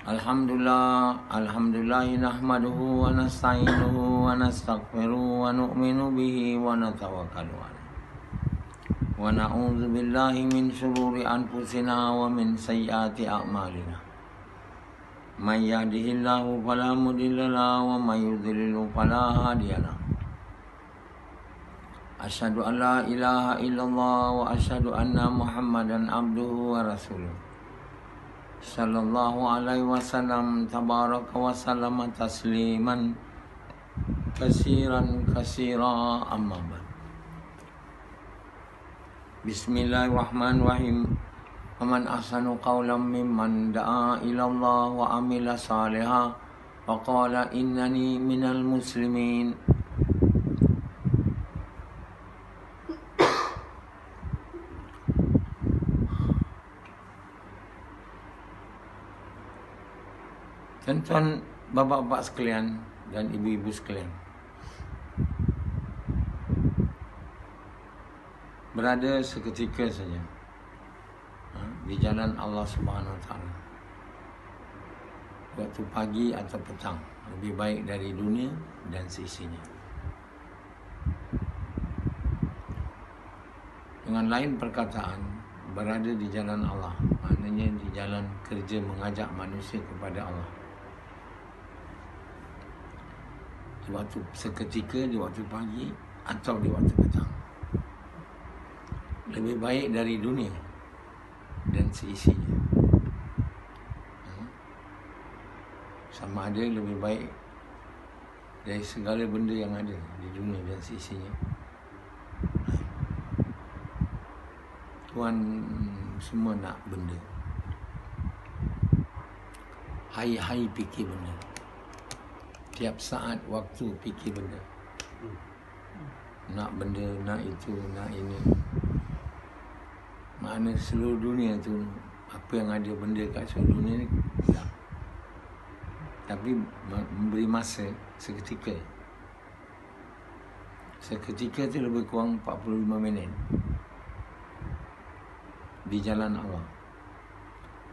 Alhamdulillah nahmaduhu wa nasta'inuhu wa nastaghfiruhu wa nu'minu bihi wa natawakkalu alaihi. Wa na'udzu billahi min shururi anfusina wa min sayyiati a'malina. May yahdihillahu fala mudilla lahu wa may yudlil fala hadiya lahu. Asyhadu an la ilaha illallah wa asyhadu anna Muhammadan abduhu wa rasuluh. Sallallahu alaihi wasallam tabaraka wa sallama tasliman kasiran kasira amma ba'd. Bismillahirrahmanirrahim. Waman ahsanu qawlan mimman da'a ila Allah wa amila salihan wa qala innani minal muslimin. Tuan-tuan, bapa-bapa sekalian dan ibu-ibu sekalian, berada seketika saja di jalan Allah Subhanahu Wa Taala, waktu pagi atau petang, lebih baik dari dunia dan seisinya. Dengan lain perkataan, berada di jalan Allah, maknanya di jalan kerja mengajak manusia kepada Allah. Di waktu seketika, di waktu pagi atau di waktu petang, lebih baik dari dunia dan seisinya. Sama ada lebih baik dari segala benda yang ada di dunia dan seisinya. Tuan semua nak benda. Hai-hai fikir benda. Tiap saat waktu fikir benda. Nak benda, nak itu, nak ini. Makna seluruh dunia tu, apa yang ada benda kat seluruh dunia ni, tak. Tapi memberi masa seketika. Seketika tu lebih kurang 45 minit. Di jalan Allah.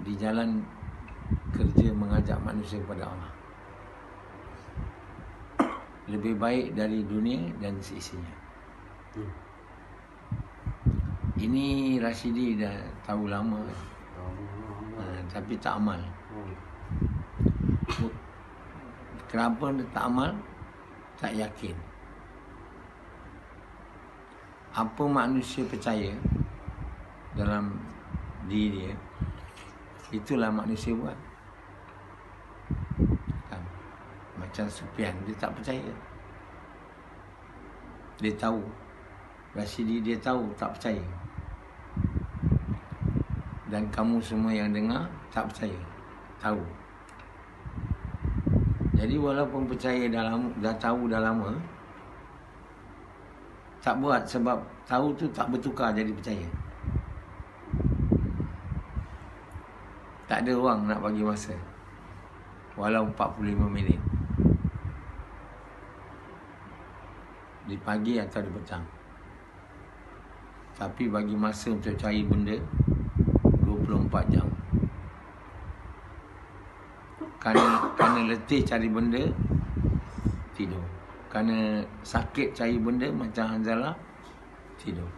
Di jalan kerja mengajak manusia kepada Allah. Lebih baik dari dunia dan seisinya. Ini Rashidi dah tahu lama, tapi tak amal. Kenapa dia tak amal? Tak yakin. Apa manusia percaya dalam diri dia, itulah manusia buat. Macam Sufyan, dia tak percaya. Dia tahu. Rashidi dia tahu, tak percaya. Dan kamu semua yang dengar, tak percaya. Tahu. Jadi walaupun percaya dah tahu dah lama, tak buat sebab tahu tu tak bertukar jadi percaya. Tak ada orang nak bagi masa. Walau 45 minit. Di pagi atau di petang. Tapi bagi masa untuk cari benda 24 jam. Kerana letih cari benda, tidur. Kerana sakit cari benda macam Hanzalah, tidur.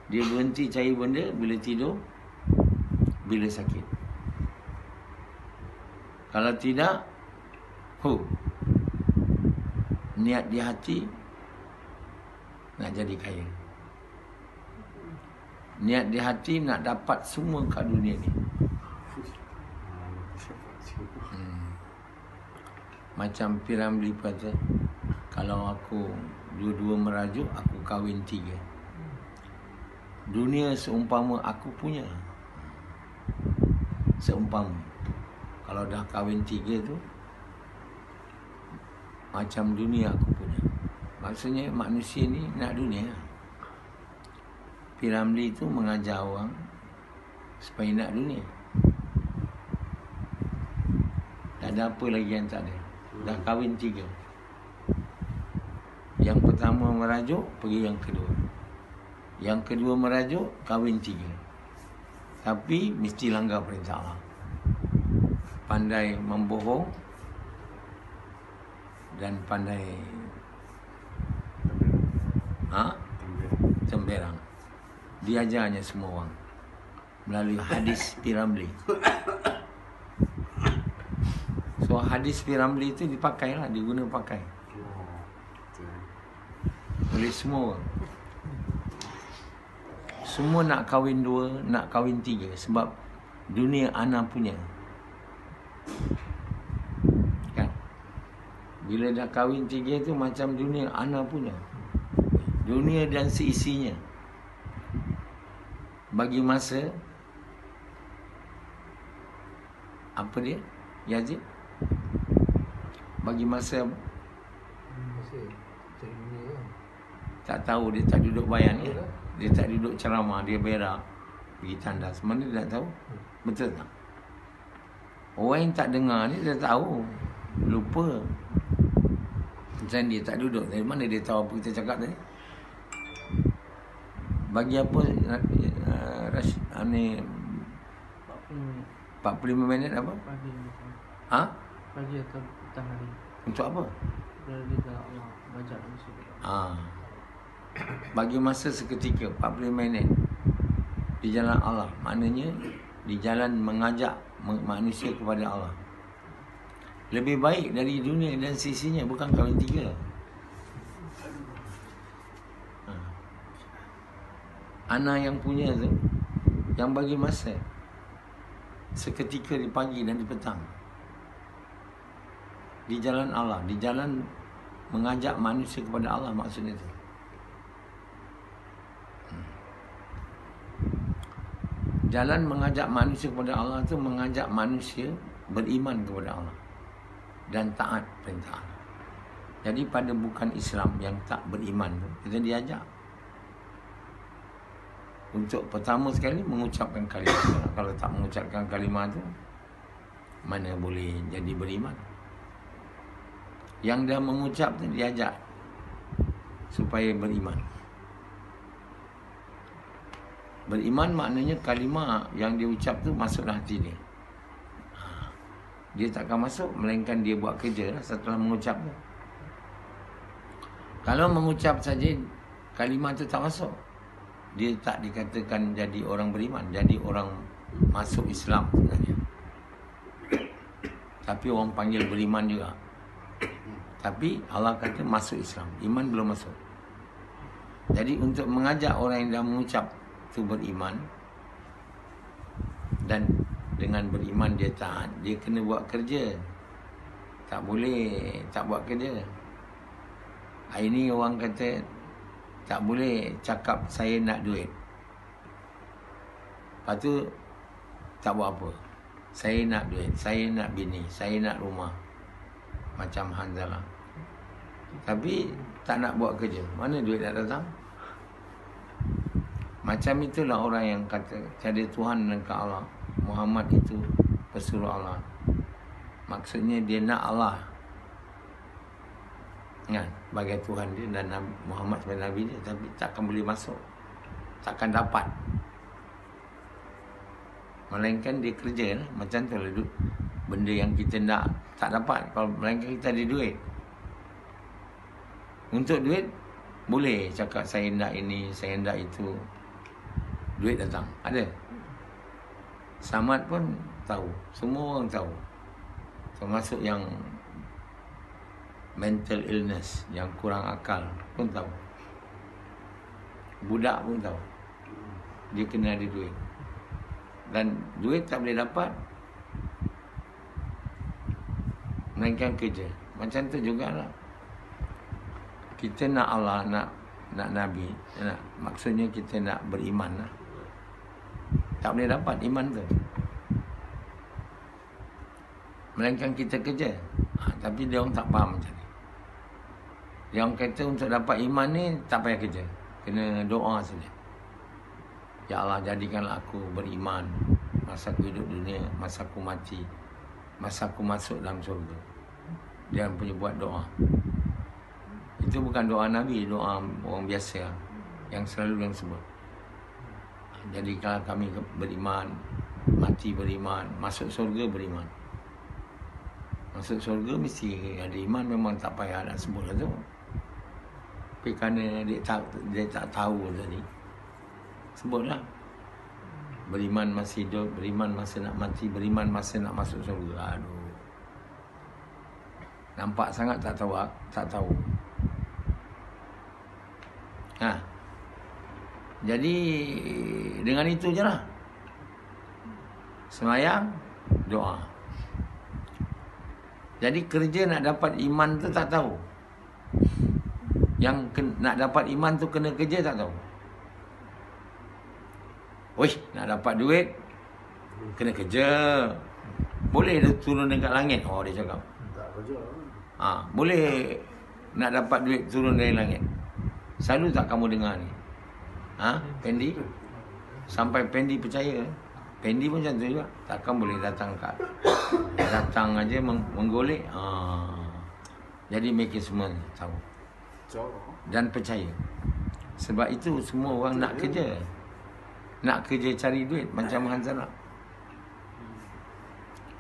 Dia berhenti cari benda bila tidur, bila sakit. Kalau tidak, niat di hati nak jadi kaya. Niat di hati nak dapat semua kat dunia ni. Macam Piramli kata, kalau aku dua-dua merajuk, aku kahwin 3. Dunia seumpama aku punya. Seumpama. Kalau dah kahwin 3 tu, macam dunia aku punya. Maksudnya manusia ni nak dunia. Piramli tu mengajar orang supaya nak dunia. Tak ada apa lagi yang tak ada. Dah kahwin 3. Yang pertama merajuk, pergi yang kedua. Yang kedua merajuk, kahwin 3. Tapi mesti langgar perintah Allah. pandai membohong dan pandai temberang. Diajarnya semua orang melalui hadis Piramli. So hadis Piramli itu dipakailah, diguna pakai oleh semua orang. Semua nak kahwin 2, nak kahwin 3 sebab dunia ana punya. Kan? Bila dah kahwin 3 tu macam dunia ana punya. Dunia dan seisinya. Bagi masa apa dia? Yazid? Bagi masa apa? Tak tahu, dia tak duduk bayan ya. Dia tak duduk ceramah, dia berak pergi tandas. Mana dia tak tahu? Betul tak? Orang yang tak dengar ni dia tahu, lupa. Macam dia tak duduk, dari mana dia tahu apa kita cakap tadi? Bagi apa ni 45 minit apa? Pagi atau petang hari. Untuk apa? Bila Allah baca masuk. Bagi masa seketika 45 minit di jalan Allah, maknanya di jalan mengajak manusia kepada Allah. Lebih baik dari dunia dan sisinya, bukan kahwin 3. Anak yang punya tu, yang bagi masa seketika di pagi dan di petang di jalan Allah, di jalan mengajak manusia kepada Allah, maksudnya tu. Jalan mengajak manusia kepada Allah tu mengajak manusia beriman kepada Allah dan taat perintah Allah. Jadi pada bukan Islam yang tak beriman tu, kita diajak untuk pertama sekali mengucapkan kalimah. Kalau tak mengucapkan kalimah tu, mana boleh jadi beriman? Yang dah mengucap tu diajak supaya beriman. Beriman maknanya kalimah yang dia ucap tu masuk dalam hati dia. Dia takkan masuk melainkan dia buat kerja lah setelah mengucap tu. Kalau mengucap saja kalimah tu tak masuk, dia tak dikatakan jadi orang beriman, jadi orang masuk Islam sebenarnya. Tapi orang panggil beriman juga. Tapi Allah kata masuk Islam, iman belum masuk. Jadi untuk mengajak orang yang dah mengucap tu beriman, dan dengan beriman dia taat, dia kena buat kerja. Tak boleh tak buat kerja. Ini orang kata tak boleh cakap saya nak duit, lepas tu tak buat apa. Saya nak duit, saya nak bini, saya nak rumah, macam Hanzalah. Tapi tak nak buat kerja, mana duit nak datang? Macam itulah orang yang kata tiada Tuhan melainkan Allah, Muhammad itu pesuruh Allah. Maksudnya dia nak Allah kan, sebagai Tuhan dia, dan Nabi Muhammad sebagai Nabi dia. Tapi takkan boleh masuk, takkan dapat, melainkan dia kerja lah. Macam tu lah benda yang kita nak tak dapat kalau melainkan kita ada duit. Untuk duit boleh cakap saya nak ini, saya nak itu, duit datang, ada. Samad pun tahu, semua orang tahu, termasuk yang mental illness, yang kurang akal pun tahu, budak pun tahu dia kena ada duit. Dan duit tak boleh dapat melainkan kerja. Macam tu jugalah kita nak Allah, nak Nabi, maksudnya kita nak beriman lah. Tak boleh dapat iman tu melainkan kita kerja. Tapi dia orang tak faham macam ni. Dia orang kata untuk dapat iman ni tak payah kerja, kena doa saja. Ya Allah, jadikanlah aku beriman masa aku hidup dunia, masa aku mati, masa aku masuk dalam surga. Dia punya buat doa. Itu bukan doa Nabi, doa orang biasa yang selalu yang sebut. Jadi kalau kami beriman, mati beriman, masuk surga beriman. Masuk surga mesti ada iman, memang tak payah nak sebut lah tu. Tapi kerana dia tak tahu tadi, sebutlah. Beriman masa hidup, beriman masa nak mati, beriman masa nak masuk surga. Aduh. Nampak sangat tak tahu. Jadi dengan itu je lah. Sembahyang, doa. Jadi kerja nak dapat iman tu tak tahu. Yang nak dapat iman tu kena kerja tak tahu. Wih, nak dapat duit kena kerja. Boleh dia turun dekat langit. Oh, dia cakap. Tak kerja. Boleh nak dapat duit turun dari langit. Selalu tak kamu dengar ni? Pendi? Sampai Pendi percaya. Pendi pun macam tu juga. Takkan boleh datang aja menggolek. Jadi mereka semua tahu dan percaya. Sebab itu semua orang nak kerja. Nak kerja cari duit macam Hanzalah.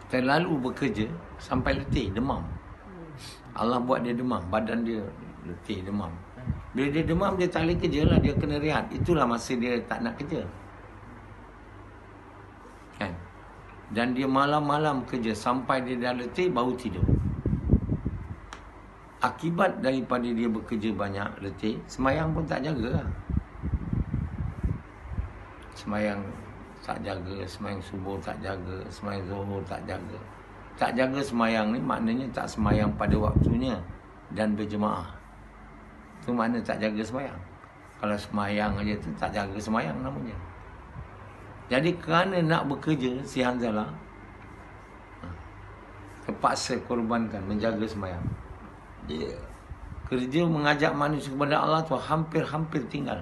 Terlalu bekerja sampai letih, demam. Allah buat dia demam, badan dia letih, demam. Bila dia demam, dia tak boleh kerja lah, dia kena rehat. Itulah masa dia tak nak kerja. Kan? Dan dia malam-malam kerja sampai dia dah letih, baru tidur. Akibat daripada dia bekerja banyak, letih, sembahyang pun tak jaga lah. Sembahyang tak jaga, sembahyang subuh tak jaga, sembahyang zuhur tak jaga. Tak jaga sembahyang ni maknanya tak sembahyang pada waktunya dan berjemaah. Itu makna tak jaga sembahyang. Kalau sembahyang aja tu tak jaga sembahyang namanya. Jadi kerana nak bekerja, si Hanzalah terpaksa korbankan menjaga sembahyang. Dia kerja mengajak manusia kepada Allah tu hampir-hampir tinggal.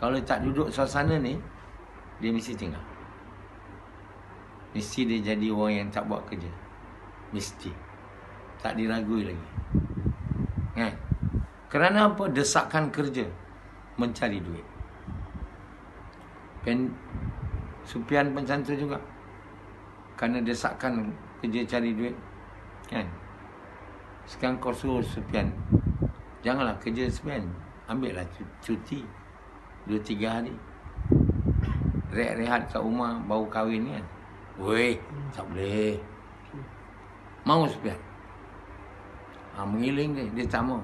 Kalau tak duduk suasana ni, dia mesti tinggal. Mesti dia jadi orang yang tak buat kerja. Mesti. Tak diragui lagi. Kan? Kerana apa? Desakan kerja. Mencari duit. Sufyan pun macam tu juga. Kerana desakan kerja cari duit. Kan? Sekarang kau suruh Sufyan, janganlah kerja Sufyan. Ambil lah cuti 2-3 hari. Rehat-rehat kat rumah, baru kahwin kan. Weh, tak boleh. Mau Sufyan? Mengiling dia tak mau.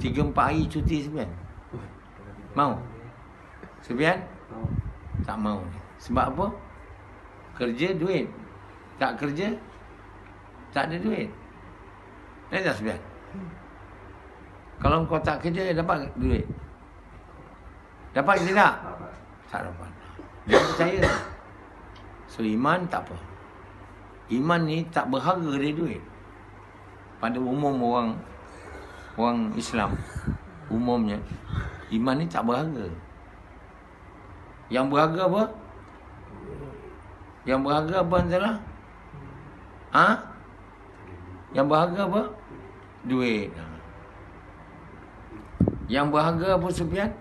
3-4 hari cuti Sufyan. Mau? Sufyan? Tak mau. Sebab apa? Kerja duit. Tak kerja, tak ada duit. Tak Sufyan? Kalau kau tak kerja, dapat duit? Dapat ke tidak? Tak dapat. Dia percaya. So iman tak apa. Iman ni tak berharga dia duit. Pada umum orang Islam umumnya, iman ni tak berharga. Yang berharga apa? Yang berharga apa Hanzalah? Yang berharga apa? Duit. Yang berharga apa Sufyan?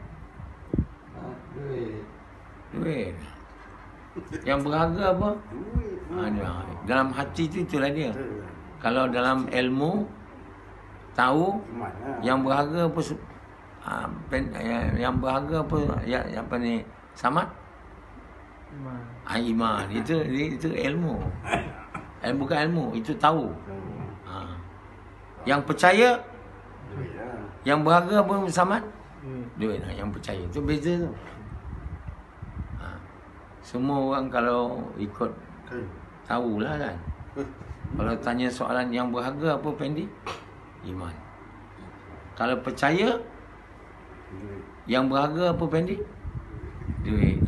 Duit. Yang berharga apa? Dalam hati tu itulah dia. Kalau dalam ilmu tahu yang berharga apa, yang berharga apa, apa ni, Samad? Iman. Itu ilmu. Bukan ilmu, itu tahu. Yang percaya, yang berharga apa Samad? Duit. Yang percaya. Itu beza tu. Semua orang kalau ikut tahulah kan. Kalau tanya soalan yang berharga apa Pendi? Iman. Kalau percaya, yang berharga apa Pendi? Duit.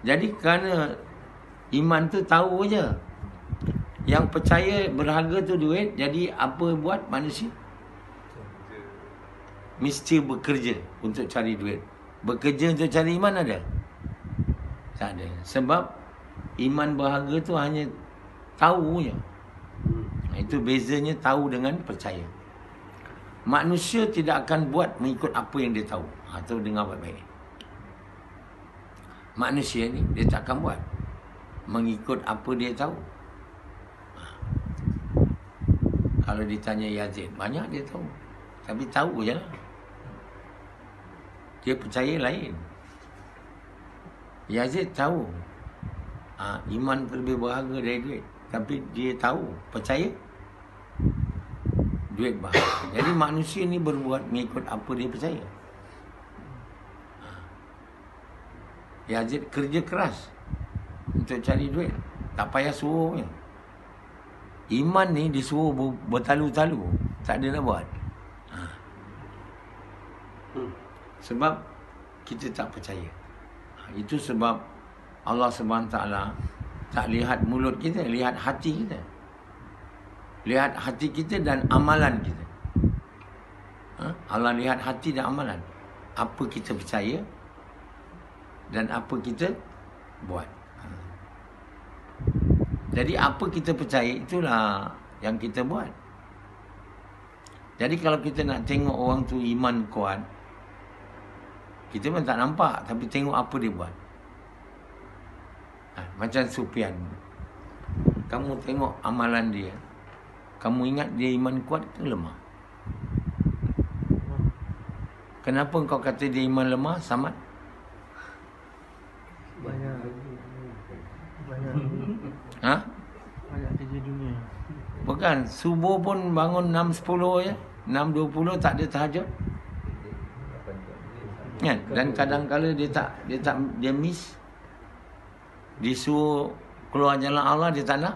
Jadi kerana iman tu tahu je, yang percaya berharga tu duit, jadi apa buat manusia? Mesti bekerja untuk cari duit. Bekerja untuk cari iman ada? Tak ada. Sebab iman berharga tu hanya tahu je. Itu bezanya tahu dengan percaya. Manusia tidak akan buat mengikut apa yang dia tahu. Atau dengar baik-baik. Manusia ni dia tak akan buat mengikut apa dia tahu. Kalau ditanya Yazid, banyak dia tahu. Tapi tahu je lah. Dia percaya lain. Yazid tahu iman lebih berharga dari duit. Tapi dia tahu, percaya duit berharga. Jadi manusia ni berbuat mengikut apa dia percaya. Yazid kerja keras untuk cari duit. Tak payah suruh punya. Iman ni disuruh bertalu-talu. Tak ada nak buat. Sebab kita tak percaya. Itu sebab Allah SWT tak lihat mulut kita, lihat hati kita. Lihat hati kita dan amalan kita. Allah lihat hati dan amalan. Apa kita percaya dan apa kita buat. Jadi apa kita percaya, itulah yang kita buat. Jadi kalau kita nak tengok orang tu iman kuat, kita pun tak nampak, tapi tengok apa dia buat. Macam Sufyan, kamu tengok amalan dia, kamu ingat dia iman kuat ke lemah? Kenapa kau kata dia iman lemah, Samad? Banyak kerja dunia. Bukan, subuh pun bangun 6.10 je, 6.20 tak ada tahajud. Kan? Dan kadang-kala dia miss. Disuruh keluar jalan Allah, dia tak nak.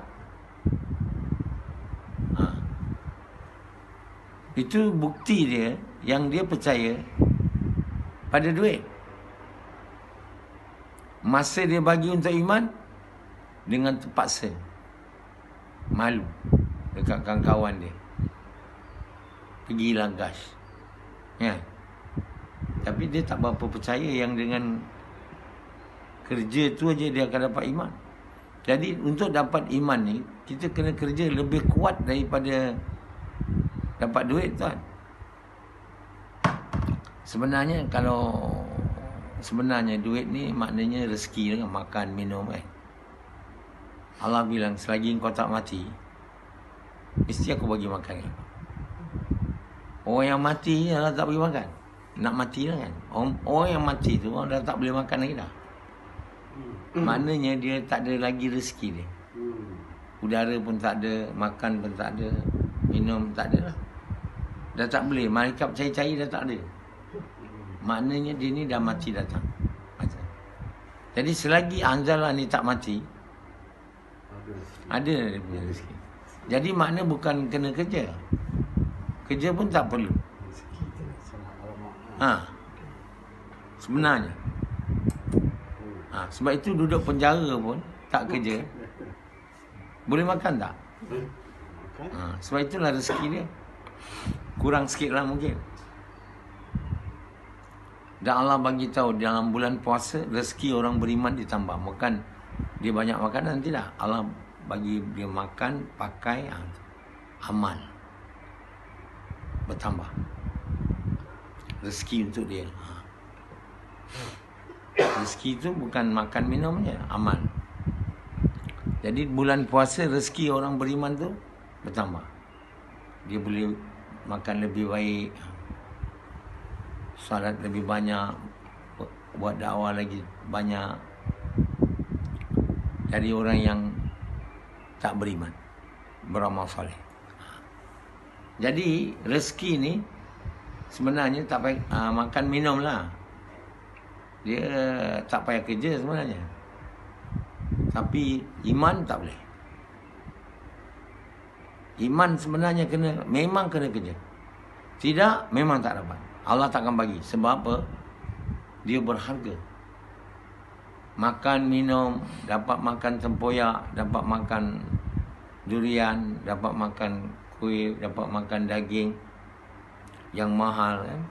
Itu bukti dia yang dia percaya pada duit. Masa dia bagi untuk iman dengan terpaksa. Malu dekat kawan-kawan dia. Pergilah gas. Ya. Tapi dia tak berapa percaya yang dengan kerja tu aja dia akan dapat iman. Jadi untuk dapat iman ni, kita kena kerja lebih kuat daripada dapat duit, tuan. Sebenarnya duit ni maknanya rezeki dengan makan, minum kan. Allah bilang selagi kau tak mati, mesti aku bagi makan. Orang yang mati Allah tak bagi makan. Nak mati lah kan. Orang yang mati tu orang dah tak boleh makan lagi dah. Maknanya dia tak ada lagi rezeki dia. Udara pun tak ada, makan pun tak ada, minum tak ada lah. Dah tak boleh, malaikat cari-cari dah tak ada. Maknanya dia ni dah mati datang. Jadi selagi Anzalah ni tak mati, ada dia punya rezeki. Jadi makna bukan kena kerja. Kerja pun tak perlu. Sebenarnya. Sebab itu duduk penjara pun tak kerja, boleh makan tak? Sebab itulah rezeki dia. Kurang sikit lah mungkin. Dan Allah bagi tahu dalam bulan puasa rezeki orang beriman ditambah. Bukan dia banyak makanan, tidak. Allah bagi dia makan, pakai, amal bertambah. Rezeki untuk dia. Rezeki itu bukan makan minumnya, amal. Jadi bulan puasa rezeki orang beriman tu bertambah. Dia boleh makan lebih baik, salat lebih banyak, buat dakwah lagi banyak dari orang yang tak beriman, beramal soleh. Jadi rezeki ni sebenarnya tak payah makan minum lah. Dia tak payah kerja sebenarnya. Tapi iman tak boleh. Iman sebenarnya memang kena kerja. Tidak, memang tak dapat. Allah takkan bagi. Sebab apa? Dia berharga. Makan, minum, dapat makan tempoyak, dapat makan durian, dapat makan kuih, dapat makan daging yang mahal kan?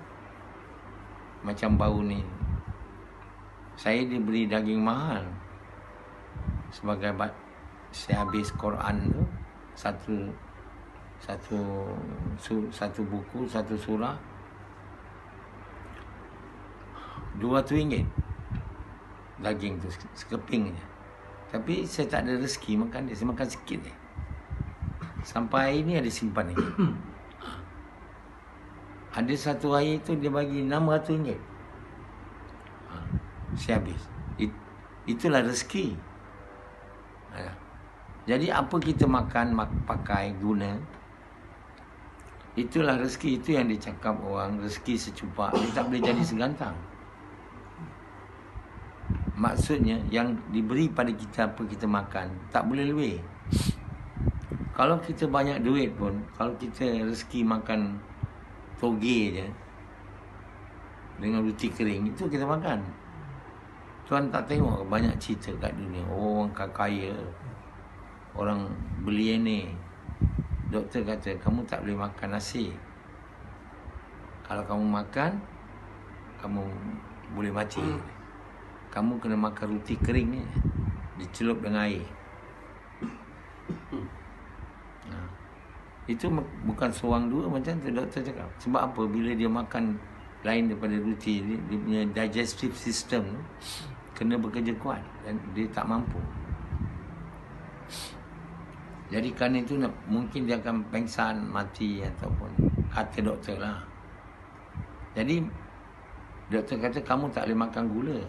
Macam bau ni. Saya diberi daging mahal. Sebagai saya habis Quran tu, satu buku, satu surah, RM2 daging tu sekeping je. Tapi saya tak ada rezeki makan dia, saya makan sikit je. Sampai hari ni ada simpan lagi. Ada satu air tu dia bagi RM600. Saya habis. Itulah rezeki. Jadi apa kita makan, pakai, guna, itulah rezeki. Itu yang dicakap orang, rezeki secupak. Dia tak boleh jadi segantang. Maksudnya yang diberi pada kita apa kita makan, tak boleh lebih. Kalau kita banyak duit pun, kalau kita rezeki makan toge je dengan roti kering, itu kita makan. Tuan tak tengok banyak cerita kat dunia, orang kaya, orang beli ni. Doktor kata kamu tak boleh makan nasi. Kalau kamu makan, kamu boleh mati. Kamu kena makan roti kering ni, dicelup dengan air. Itu bukan seorang dua macam tu doktor cakap. Sebab apa? Bila dia makan lain daripada roti, dia punya digestive system kena bekerja kuat dan dia tak mampu. Jadi kerana itu mungkin dia akan pengsan, mati ataupun kata doktor lah. Jadi doktor kata kamu tak boleh makan gula.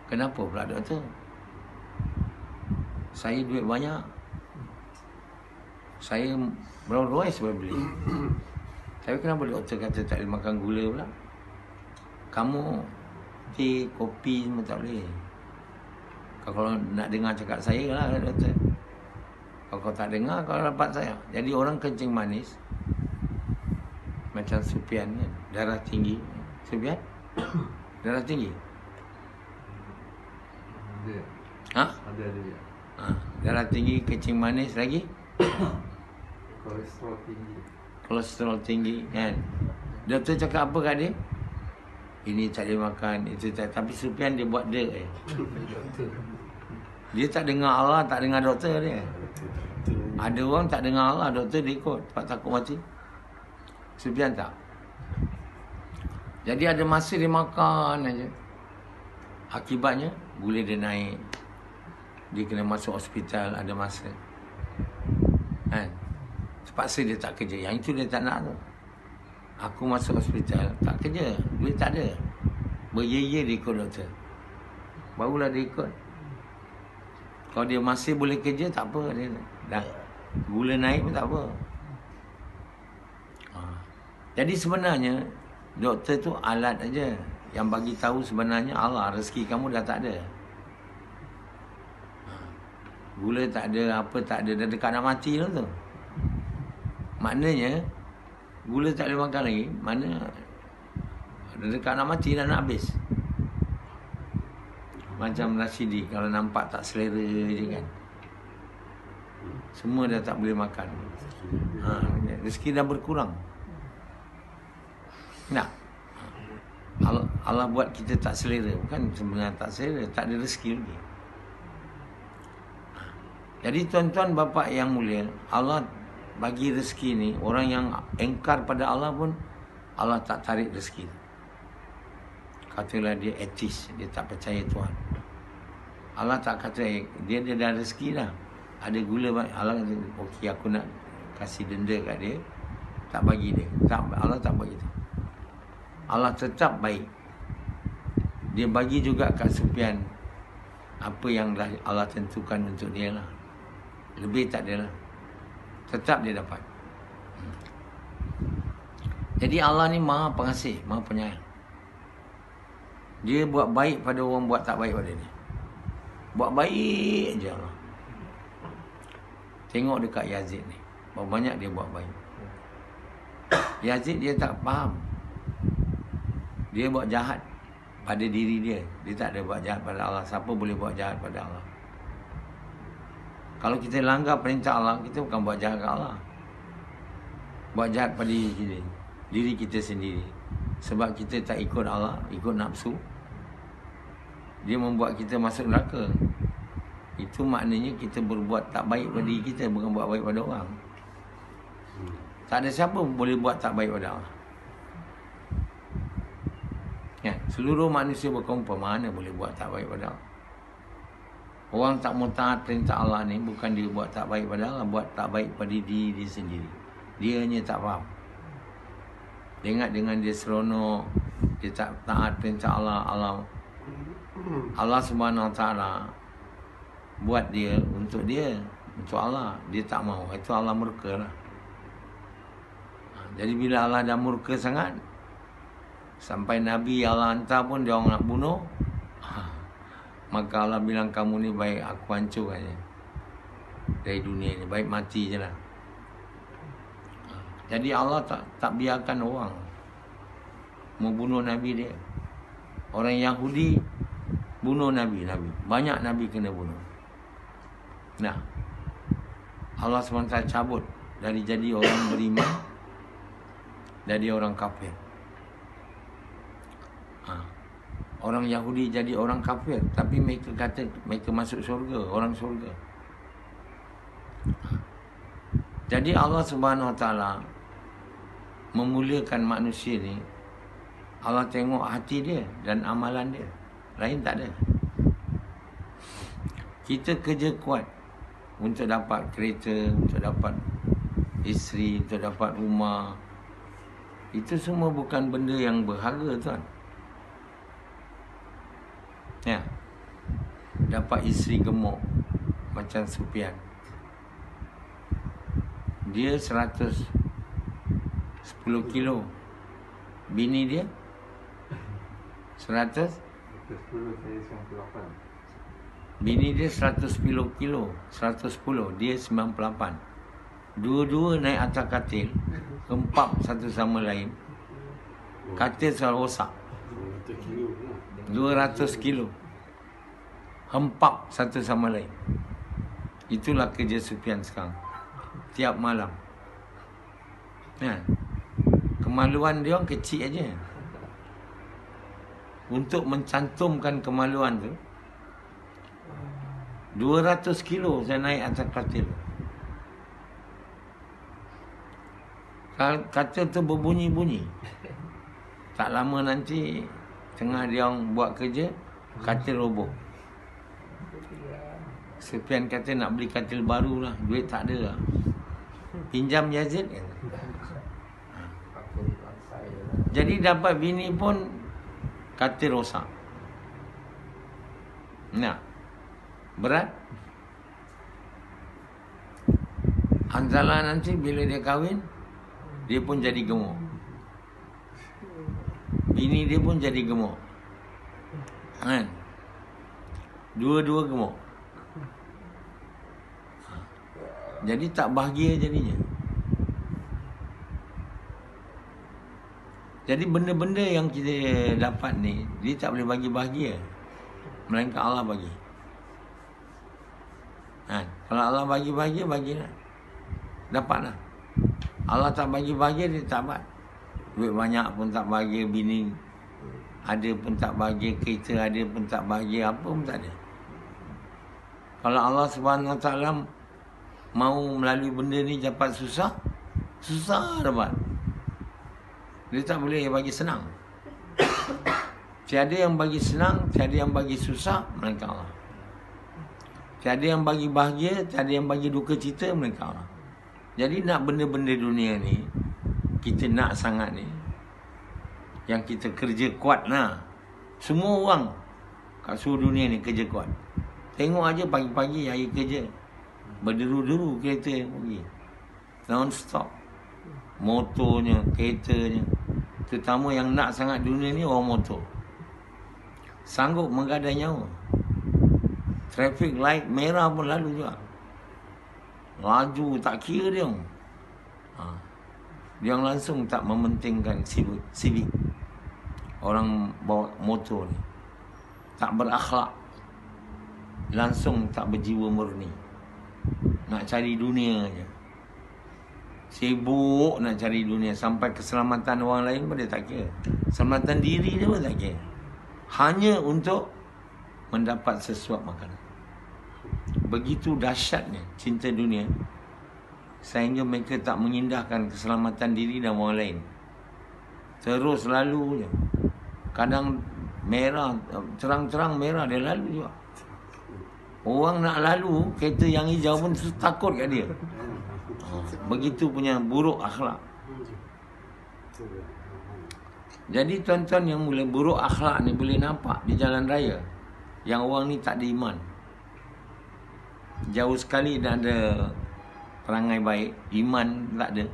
Kenapa pula doktor? Saya duit banyak. Saya berapa sebab beli. Tapi kenapa doktor kata tak boleh makan gula pula? Kamu teh, kopi semua tak boleh. Kalau nak dengar cakap saya lah doktor. Kalau kau tak dengar, kau dapat saya. Jadi orang kencing manis macam Sufian kan, darah tinggi. Sufian? Darah tinggi? Ada. Ada. Darah tinggi, kencing manis lagi? Kolesterol tinggi kan. Doktor cakap apa kat dia? Ini tak boleh makan, itu tak. Tapi Sufian dia buat dia tak dengar Allah, tak dengar doktor dia. Ada orang tak dengar Allah, doktor dia ikut, takut mati. Sufian tak. Jadi ada masa dia makan aja. Akibatnya gula dia naik. Dia kena masuk hospital, ada masa. Kan? Terpaksa dia tak kerja. Yang itu dia tak nak tu. Aku masuk hospital, tak kerja, duit tak ada. Berye-ye dia ikut doktor. Barulah dia ikut. Kalau dia masih boleh kerja, tak apa. Dia dah gula naik pun tak apa. Jadi sebenarnya doktor tu alat aja yang bagi tahu sebenarnya Allah, rezeki kamu dah tak ada. Gula tak ada, apa tak ada, dah dekat nak mati lah tu. Maknanya gula tak boleh makan lagi. Mana dah dekat nak mati, dah nak habis. Macam Rashidi, kalau nampak tak selera je kan, semua dah tak boleh makan. Rezeki dah berkurang. Nak Allah buat kita tak selera. Bukan sebenarnya tak selera, tak ada rezeki lagi. Jadi tuan-tuan bapa yang mulia, Allah bagi rezeki ni, orang yang engkar pada Allah pun Allah tak tarik rezeki. Katalah dia ateis, dia tak percaya Tuhan. Allah tak kata dia dah rezeki dah, ada gula banyak. Allah kata okey, aku nak kasih denda kat dia, tak bagi dia. Tak, Allah tak bagi tu. Allah tetap baik. Dia bagi juga kat Sufian apa yang dah Allah tentukan untuk dia lah. Lebih tak ada lah. Tetap dia dapat. Jadi Allah ni maha pengasih, maha penyayang. Dia buat baik pada orang buat tak baik pada dia. Buat baik je Allah. Tengok dekat Yazid ni, berapa banyak dia buat baik. Yazid dia tak faham. Dia buat jahat pada diri dia. Dia tak ada buat jahat pada Allah. Siapa boleh buat jahat pada Allah? Kalau kita langgar perintah Allah, kita bukan buat jahat ke Allah. Buat jahat pada diri kita sendiri. Sebab kita tak ikut Allah, ikut nafsu, dia membuat kita masuk neraka. Itu maknanya kita berbuat tak baik pada diri kita, bukan buat baik pada orang. Tak ada siapa boleh buat tak baik pada Allah. Ya, seluruh manusia berkumpul, mana boleh buat tak baik pada Allah. Orang tak mau taat perintah Allah ni bukan dia buat tak baik pada Allah, buat tak baik pada diri dia sendiri. Dia hanya tak faham. Dia ingat dengan dia seronok, dia tak taat perintah Allah, Allah Subhanahu Wa Taala buat dia, untuk Allah. Dia tak mau. Itu Allah murka lah. Jadi bila Allah dah murka sangat, sampai Nabi Allah hantar pun dia orang nak bunuh, maka Allah bilang, kamu ni baik aku hancurkan je dari dunia ni, baik mati je lah. Jadi Allah tak biarkan orang membunuh Nabi dia. Orang Yahudi bunuh Nabi. Banyak Nabi kena bunuh. Nah, Allah SWT cabut dari jadi orang beriman, dari orang kafir. Orang Yahudi jadi orang kafir, tapi mereka kata mereka masuk syurga, orang syurga. Jadi Allah Subhanahu Wa Taala memuliakan manusia ni. Allah tengok hati dia dan amalan dia. Lain tak ada. Kita kerja kuat untuk dapat kereta, untuk dapat isteri, untuk dapat rumah. Itu semua bukan benda yang berharga, tuan. Ya. Dapat isteri gemuk macam Sufian. Dia 110 kilo. Bini dia 100. Bini dia 110 kilo. 110. Dia 98. Dua-dua naik atas katil, kempap satu sama lain. Katil selalu rosak. 200 kilo. Hempap satu sama lain. Itulah kerja Sufian sekarang. Tiap malam. Kemaluan dia orang kecil aja. Untuk mencantumkan kemaluan tu, 200 kilo saya naik atas katil. Katil tu berbunyi-bunyi. Tak lama nanti tengah dia orang buat kerja, katil roboh. Sufian kata nak beli katil baru lah, duit tak ada lah. Pinjam Yazid kan. Jadi dapat bini pun katil rosak. Nah, berat. Hanzalah nanti bila dia kahwin, dia pun jadi gemuk. Bini dia pun jadi gemuk. Kan? Dua-dua gemuk. Jadi tak bahagia jadinya. Jadi benda-benda yang kita dapat ni, dia tak boleh bagi bahagia, melainkan Allah bagi. Kalau Allah bagi bahagia, bagilah. Dapatlah. Allah tak bagi bahagia, dia tak dapat. Duit banyak pun tak bahagia, bini ada pun tak bahagia, kereta ada pun tak bahagia, apa pun tak ada. Kalau Allah Subhanahu Wa Taala mau melalui benda ni dapat susah, susah dapat. Dia tak boleh bagi senang. Tiada yang bagi senang, tiada yang bagi susah, melainkan Allah. Tiada yang bagi bahagia, tiada yang bagi duka cita, melainkan Allah. Jadi nak benda-benda dunia ni, kita nak sangat ni, yang kita kerja kuat lah. Semua orang kat seluruh dunia ni kerja kuat. Tengok aja pagi-pagi hari kerja, berderu-deru kereta pergi non-stop. Motornya, keretanya. Terutama yang nak sangat dunia ni orang motor, sanggup menggadai nyawa. Traffic light merah pun lalu juga, laju tak kira dia. Dia langsung tak mementingkan civic. Orang bawa motor ni tak berakhlak, langsung tak berjiwa murni, nak cari dunia je. Sibuk nak cari dunia, sampai keselamatan orang lain pun dia tak kira. Keselamatan diri dia pun tak kira. Hanya untuk mendapat sesuap makanan. Begitu dahsyatnya cinta dunia, sehingga mereka tak mengindahkan keselamatan diri dan orang lain. Terus lalu je. Kadang merah, terang-terang merah dia lalu juga. Orang nak lalu kereta yang hijau pun takut kat dia. Begitu punya buruk akhlak. Jadi tuan-tuan yang mula buruk akhlak ni boleh nampak di jalan raya. Yang orang ni tak ada iman. Jauh sekali dah ada perangai baik, iman tak ada.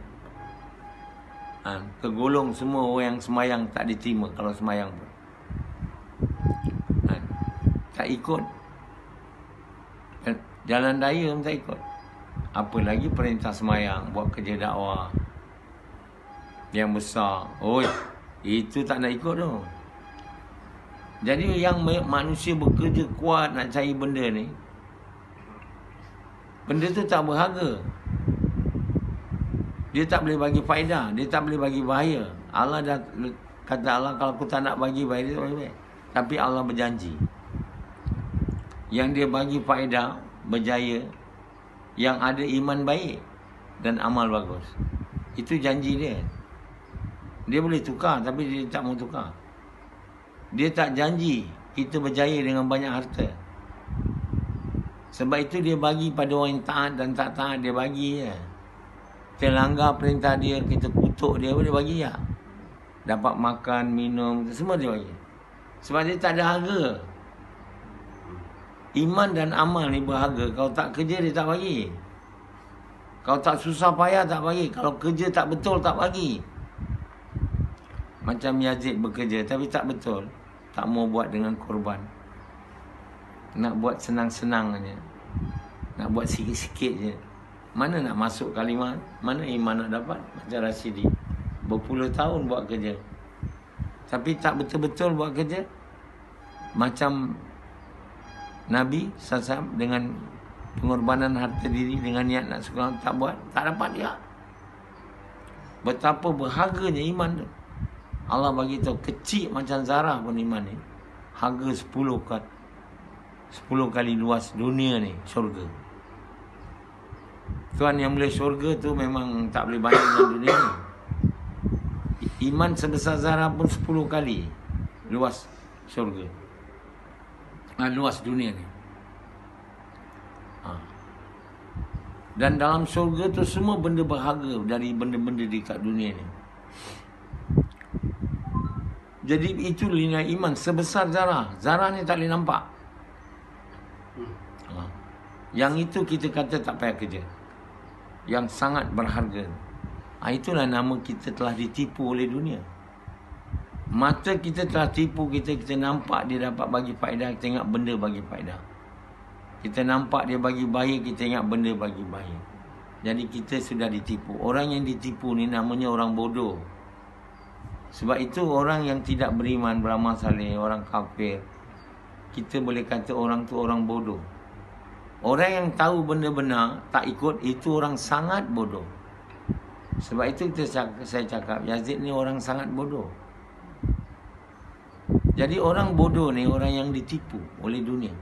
Tergolong semua orang yang semayang tak diterima kalau semayang pun. Tak ikut. Jalan raya pun tak ikut. Apa lagi perintah semayang, buat kerja dakwah yang besar. Oi, itu tak nak ikut tu. Jadi yang manusia bekerja kuat nak cari benda ni, benda tu tak berharga. Dia tak boleh bagi faedah, dia tak boleh bagi bahaya. Allah dah kata Allah, kalau aku tak nak bagi bahaya, dia tak boleh. Tapi Allah berjanji, yang dia bagi faedah, berjaya, yang ada iman baik dan amal bagus. Itu janji dia. Dia boleh tukar, tapi dia tak mau tukar. Dia tak janji kita berjaya dengan banyak harta. Sebab itu dia bagi pada orang yang taat dan tak taat, dia bagi je. Kita langgar perintah dia, kita kutuk dia, dia bagi je. Dapat makan, minum, semua dia bagi. Sebab dia tak ada harga. Iman dan amal ni berharga. Kalau tak kerja, dia tak bagi. Kalau tak susah payah, tak bagi. Kalau kerja tak betul, tak bagi. Macam Yazid bekerja, tapi tak betul. Tak mau buat dengan korban. Nak buat senang-senang je. Nak buat sikit-sikit je. Mana nak masuk kalimat? Mana iman nak dapat? Macam Rashidi. Berpuluh tahun buat kerja. Tapi tak betul-betul buat kerja. Macam Nabi SAW dengan pengorbanan harta diri, dengan niat nak sekolah, tak buat, tak dapat dia. Betapa berharganya iman tu. Allah bagi tahu kecil macam zarah pun iman ni. Harga 10 kali luas dunia ni, syurga. Tuan yang boleh syurga tu memang tak boleh bayang dengan dunia ni. Iman sebesar zarah pun 10 kali luas syurga. Luas dunia ni. Dan dalam syurga tu semua benda berharga dari benda-benda dekat dunia ni. Jadi itu nilai iman sebesar zarah. Zarah ni tak boleh nampak. Yang itu kita kata tak payah kerja. Yang sangat berharga. Itulah nama kita telah ditipu oleh dunia. Mata kita telah tipu kita. Kita nampak dia dapat bagi faedah, kita ingat benda bagi faedah. Kita nampak dia bagi bahaya, kita ingat benda bagi bahaya. Jadi kita sudah ditipu. Orang yang ditipu ni namanya orang bodoh. Sebab itu orang yang tidak beriman, beramal saleh, orang kafir, kita boleh kata orang tu orang bodoh. Orang yang tahu benda benar, tak ikut, itu orang sangat bodoh. Sebab itu saya cakap, Yazid ni orang sangat bodoh. Jadi orang bodoh ni orang yang ditipu oleh dunia.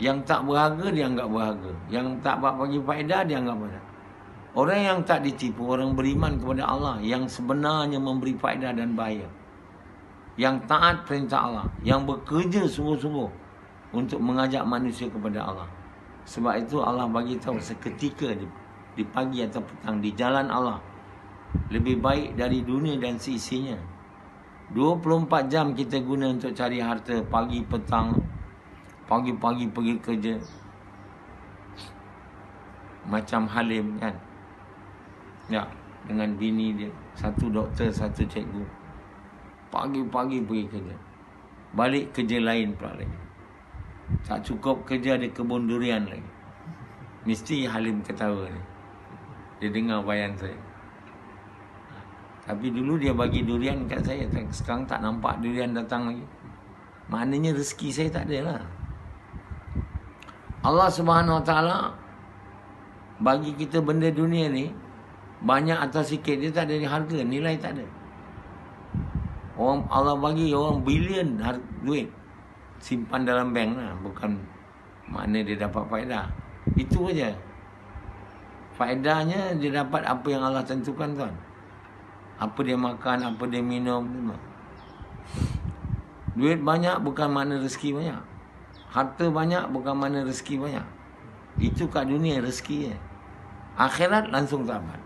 Yang tak berharga dia anggap berharga. Yang tak bagi faedah dia anggap faedah. Orang yang tak ditipu, orang beriman kepada Allah, yang sebenarnya memberi faedah dan bahaya. Yang taat perintah Allah, yang bekerja sungguh-sungguh untuk mengajak manusia kepada Allah. Sebab itu Allah bagi tahu seketika di pagi atau petang di jalan Allah lebih baik dari dunia dan seisinya. 24 jam kita guna untuk cari harta, pagi petang, pagi-pagi pergi kerja. Macam Halim kan. Ya, dengan bini dia, satu doktor, satu cikgu. Pagi-pagi pergi kerja. Balik kerja lain pula lagi. Tak cukup kerja, ada kebun durian lagi. Mesti Halim ketawa ni. Dia dengar bayan saya. Tapi dulu dia bagi durian kat saya. Sekarang tak nampak durian datang lagi. Maknanya rezeki saya tak ada lah. Allah Subhanahu Wa Taala bagi kita benda dunia ni, banyak atau sikit, dia tak ada harga, nilai tak ada. Orang Allah bagi orang bilion duit simpan dalam bank lah, bukan makna dia dapat faedah. Itu aja. Faedahnya dia dapat apa yang Allah tentukan tuan. Apa dia makan, apa dia minum. Duit banyak bukan makna rezeki banyak. Harta banyak bukan mana rezeki banyak. Itu kat dunia rezeki je. Akhirat langsung selamat.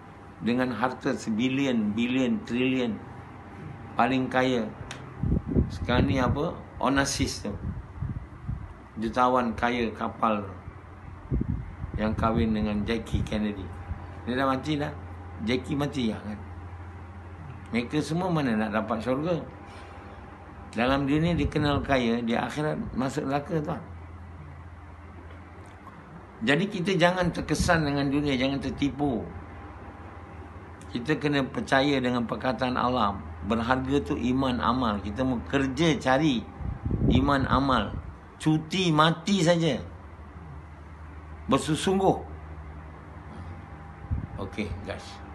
Dengan harta sebilion, bilion, trilion. Paling kaya. Sekarang ni apa? Onassis tu. Jutawan kaya kapal tu. Yang kahwin dengan Jackie Kennedy. Dia dah mati dah. Jackie mati lah kan. Mereka semua mana nak dapat syurga. Dalam dunia dikenal kaya, di akhirat masuk neraka tuan. Jadi kita jangan terkesan dengan dunia, jangan tertipu. Kita kena percaya dengan perkataan Allah. Berharga tu iman amal. Kita mau kerja cari iman amal. Cuti mati saja. Bersungguh. Okey guys.